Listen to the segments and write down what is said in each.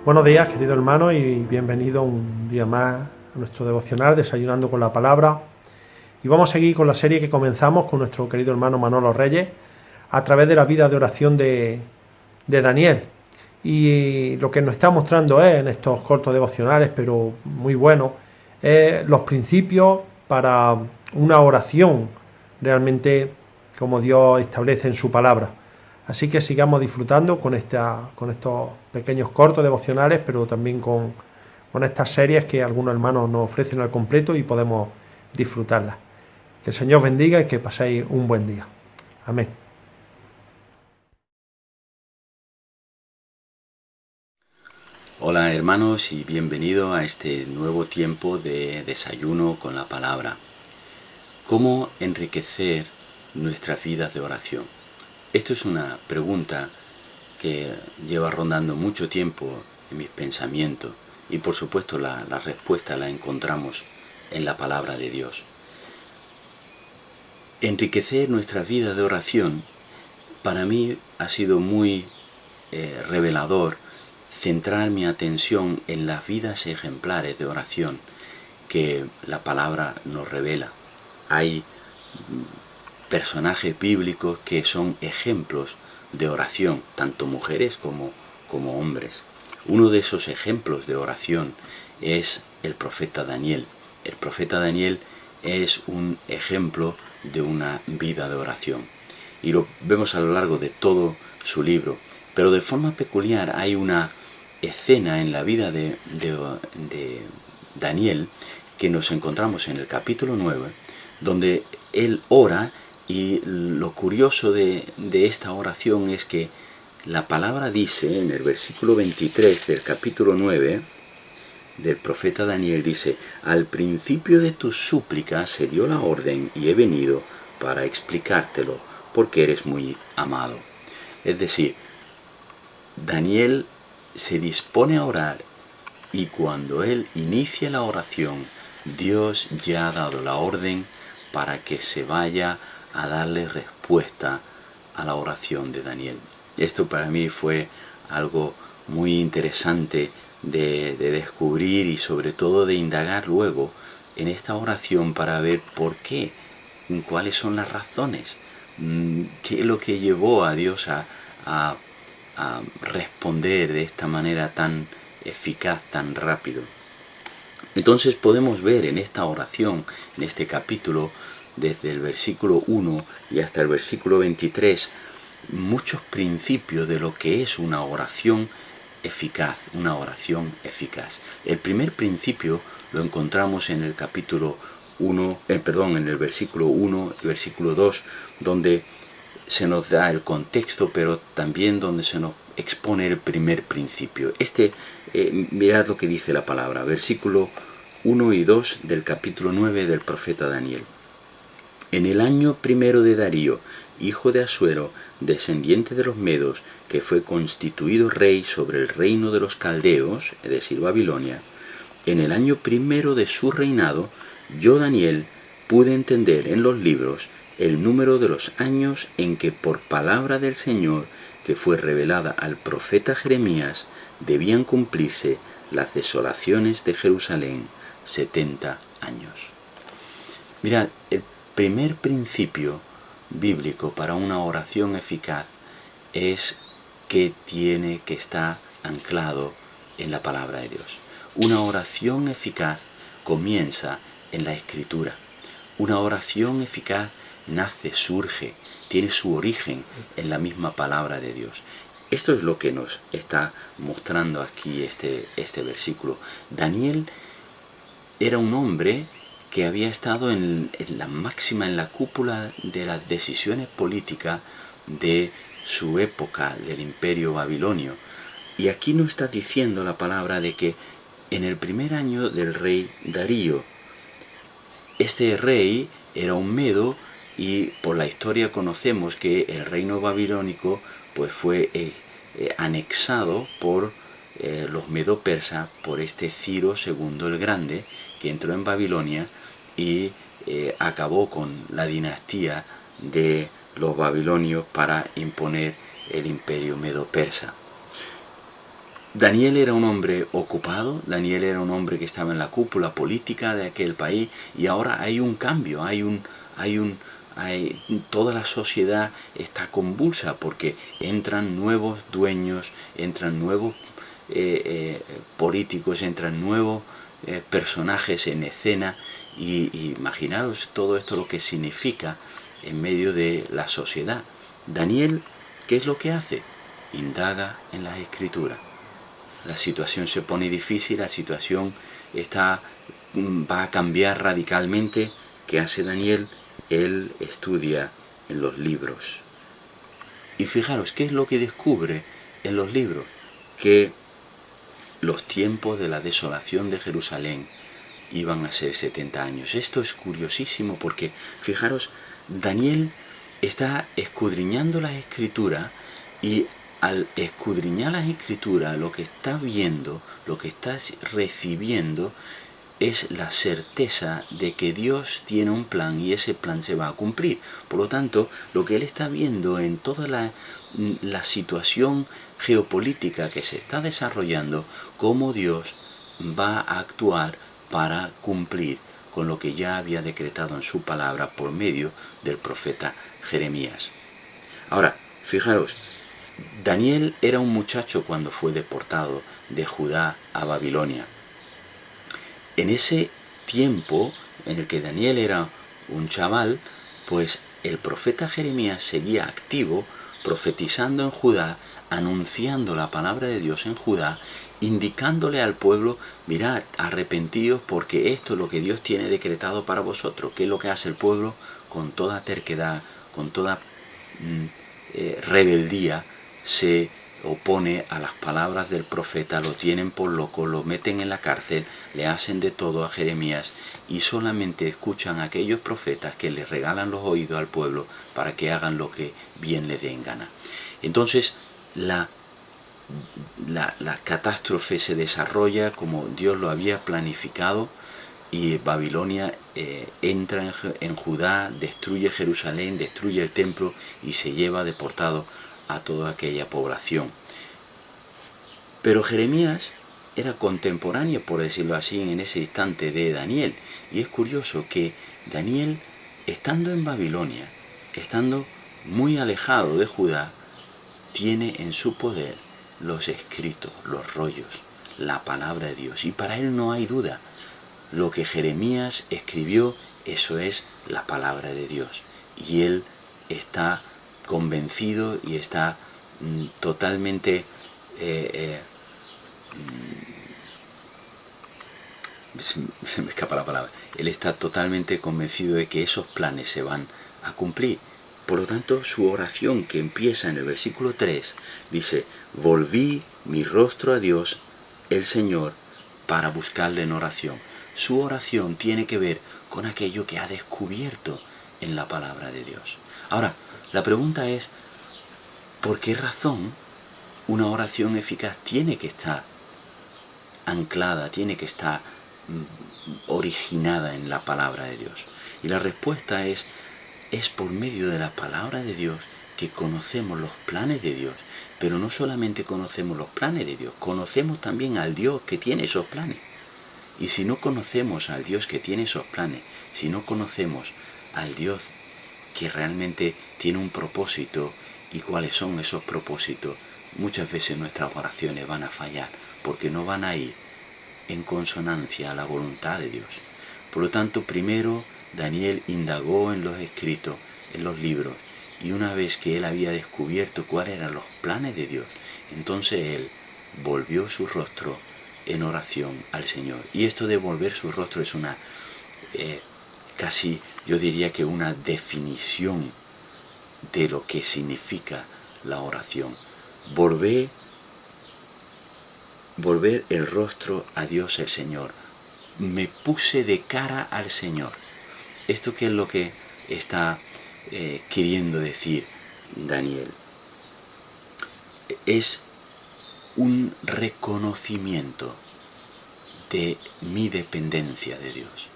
Buenos días, querido hermano, y bienvenido un día más a nuestro devocional Desayunando con la Palabra. Y vamos a seguir con la serie que comenzamos con nuestro querido hermano Manolo Reyes a través de la vida de oración de Daniel. Y lo que nos está mostrando en estos cortos devocionales, pero muy buenos, es los principios para una oración realmente como Dios establece en su palabra. Así que sigamos disfrutando con estos pequeños cortos devocionales, pero también con estas series que algunos hermanos nos ofrecen al completo y podemos disfrutarlas. Que el Señor bendiga y que paséis un buen día. Amén. Hola hermanos y bienvenido a este nuevo tiempo de desayuno con la palabra. ¿Cómo enriquecer nuestras vidas de oración? Esto es una pregunta que lleva rondando mucho tiempo en mis pensamientos y por supuesto la respuesta la encontramos en la palabra de Dios. Enriquecer nuestra vida de oración para mí ha sido muy revelador centrar mi atención en las vidas ejemplares de oración que la palabra nos revela. Hay personajes bíblicos que son ejemplos de oración, tanto mujeres como hombres. Uno de esos ejemplos de oración es el profeta Daniel. El profeta Daniel es un ejemplo de una vida de oración. Y lo vemos a lo largo de todo su libro. Pero de forma peculiar hay una escena en la vida de Daniel que nos encontramos en el capítulo 9, donde él ora, y lo curioso de esta oración es que la palabra dice en el versículo 23 del capítulo 9 del profeta Daniel, dice: al principio de tus súplicas se dio la orden y he venido para explicártelo porque eres muy amado. Es decir, Daniel se dispone a orar y cuando él inicia la oración, Dios ya ha dado la orden para que se vaya a darle respuesta a la oración de Daniel. Esto para mí fue algo muy interesante de descubrir y sobre todo de indagar luego en esta oración para ver por qué, cuáles son las razones, qué es lo que llevó a Dios a responder de esta manera tan eficaz, tan rápido. Entonces podemos ver en esta oración, en este capítulo, desde el versículo 1 y hasta el versículo 23, muchos principios de lo que es una oración eficaz, una oración eficaz. El primer principio lo encontramos en el capítulo 1, en el versículo 1 y versículo 2, donde se nos da el contexto, pero también donde se nos expone el primer principio. Mirad lo que dice la palabra, versículo 1 y 2 del capítulo 9 del profeta Daniel. En el año primero de Darío, hijo de Asuero, descendiente de los Medos, que fue constituido rey sobre el reino de los caldeos, es decir, Babilonia, en el año primero de su reinado, yo, Daniel, pude entender en los libros el número de los años en que por palabra del Señor, que fue revelada al profeta Jeremías, debían cumplirse las desolaciones de Jerusalén, 70 años. Mirad, el primer principio bíblico para una oración eficaz es que tiene que estar anclado en la palabra de Dios. Una oración eficaz comienza en la Escritura. Una oración eficaz surge, tiene su origen en la misma palabra de Dios. Esto es lo que nos está mostrando aquí este versículo. Daniel era un hombre que había estado en la máxima, en la cúpula de las decisiones políticas de su época, del imperio babilonio. Y aquí nos está diciendo la palabra de que en el primer año del rey Darío, este rey era un medo, y por la historia conocemos que el reino babilónico pues fue anexado por los medo-persas, por este Ciro II el Grande, que entró en Babilonia y acabó con la dinastía de los babilonios para imponer el imperio medo-persa. Daniel era un hombre ocupado, Daniel era un hombre que estaba en la cúpula política de aquel país, y ahora hay un cambio, toda la sociedad está convulsa porque entran nuevos dueños, entran nuevos políticos, entran nuevos personajes en escena, y imaginaros todo esto lo que significa en medio de la sociedad. Daniel, ¿qué es lo que hace? Indaga en las Escrituras. La situación se pone difícil, la situación va a cambiar radicalmente. ¿Qué hace Daniel? Él estudia en los libros. Y fijaros, ¿qué es lo que descubre en los libros? Que los tiempos de la desolación de Jerusalén iban a ser 70 años. Esto es curiosísimo porque, fijaros, Daniel está escudriñando las Escrituras, y al escudriñar las Escrituras lo que está viendo, lo que está recibiendo, es la certeza de que Dios tiene un plan y ese plan se va a cumplir. Por lo tanto, lo que él está viendo en toda la situación geopolítica que se está desarrollando, cómo Dios va a actuar para cumplir con lo que ya había decretado en su palabra por medio del profeta Jeremías. Ahora, fijaros, Daniel era un muchacho cuando fue deportado de Judá a Babilonia. En ese tiempo en el que Daniel era un chaval, pues el profeta Jeremías seguía activo, profetizando en Judá, anunciando la palabra de Dios en Judá, indicándole al pueblo: mirad, arrepentíos porque esto es lo que Dios tiene decretado para vosotros. ¿Qué es lo que hace el pueblo? Con toda terquedad, con toda rebeldía, se opone a las palabras del profeta, lo tienen por loco, lo meten en la cárcel, le hacen de todo a Jeremías, y solamente escuchan a aquellos profetas que les regalan los oídos al pueblo para que hagan lo que bien les den gana. Entonces la catástrofe se desarrolla como Dios lo había planificado, y Babilonia entra en Judá, destruye Jerusalén, destruye el templo y se lleva deportado a toda aquella población. Pero Jeremías era contemporáneo, por decirlo así, en ese instante de Daniel. Y es curioso que Daniel, estando en Babilonia, estando muy alejado de Judá, tiene en su poder los escritos, los rollos, la palabra de Dios. Y para él no hay duda. Lo que Jeremías escribió, eso es la palabra de Dios. Y él está convencido y está totalmente se me escapa la palabra. Él está totalmente convencido de que esos planes se van a cumplir. Por lo tanto, su oración, que empieza en el versículo 3, dice: volví mi rostro a Dios, el Señor, para buscarle en oración. Su oración tiene que ver con aquello que ha descubierto en la palabra de Dios. Ahora, la pregunta es: ¿por qué razón una oración eficaz tiene que estar anclada, tiene que estar originada en la palabra de Dios? Y la respuesta es por medio de la palabra de Dios que conocemos los planes de Dios. Pero no solamente conocemos los planes de Dios, conocemos también al Dios que tiene esos planes. Y si no conocemos al Dios que tiene esos planes, si no conocemos al Dios que realmente tiene un propósito y cuáles son esos propósitos, muchas veces nuestras oraciones van a fallar, porque no van a ir en consonancia a la voluntad de Dios. Por lo tanto, primero Daniel indagó en los escritos, en los libros, y una vez que él había descubierto cuáles eran los planes de Dios, entonces él volvió su rostro en oración al Señor. Y esto de volver su rostro es una, casi yo diría que una definición de lo que significa la oración. Volver el rostro a Dios el Señor. Me puse de cara al Señor. ¿Esto qué es lo que está queriendo decir Daniel? Es un reconocimiento de mi dependencia de Dios.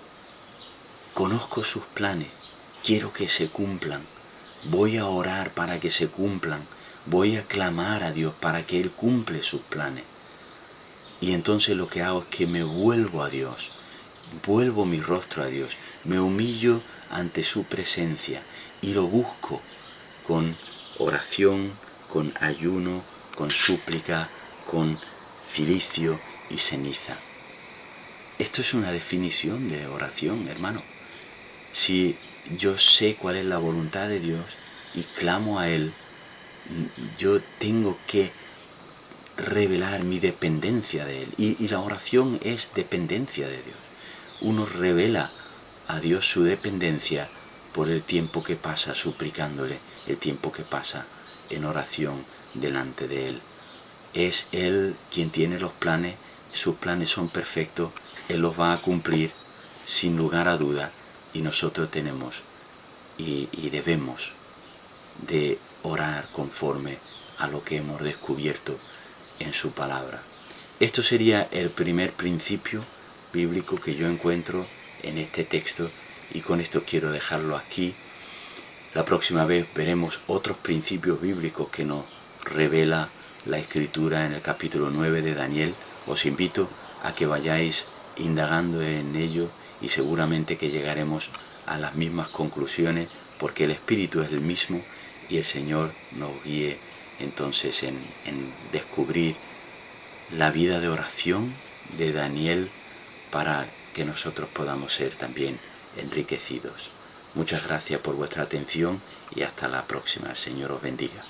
Conozco sus planes, quiero que se cumplan, voy a orar para que se cumplan, voy a clamar a Dios para que Él cumple sus planes. Y entonces lo que hago es que me vuelvo a Dios, vuelvo mi rostro a Dios, me humillo ante su presencia y lo busco con oración, con ayuno, con súplica, con cilicio y ceniza. Esto es una definición de oración, hermano. Si yo sé cuál es la voluntad de Dios y clamo a Él, yo tengo que revelar mi dependencia de Él. Y la oración es dependencia de Dios. Uno revela a Dios su dependencia por el tiempo que pasa suplicándole, el tiempo que pasa en oración delante de Él. Es Él quien tiene los planes, sus planes son perfectos, Él los va a cumplir sin lugar a duda, y nosotros tenemos y debemos de orar conforme a lo que hemos descubierto en su palabra. Esto sería el primer principio bíblico que yo encuentro en este texto, y con esto quiero dejarlo aquí. La próxima vez veremos otros principios bíblicos que nos revela la Escritura en el capítulo 9 de Daniel. Os invito a que vayáis indagando en ello y seguramente que llegaremos a las mismas conclusiones, porque el Espíritu es el mismo y el Señor nos guíe entonces en descubrir la vida de oración de Daniel para que nosotros podamos ser también enriquecidos. Muchas gracias por vuestra atención y hasta la próxima. El Señor os bendiga.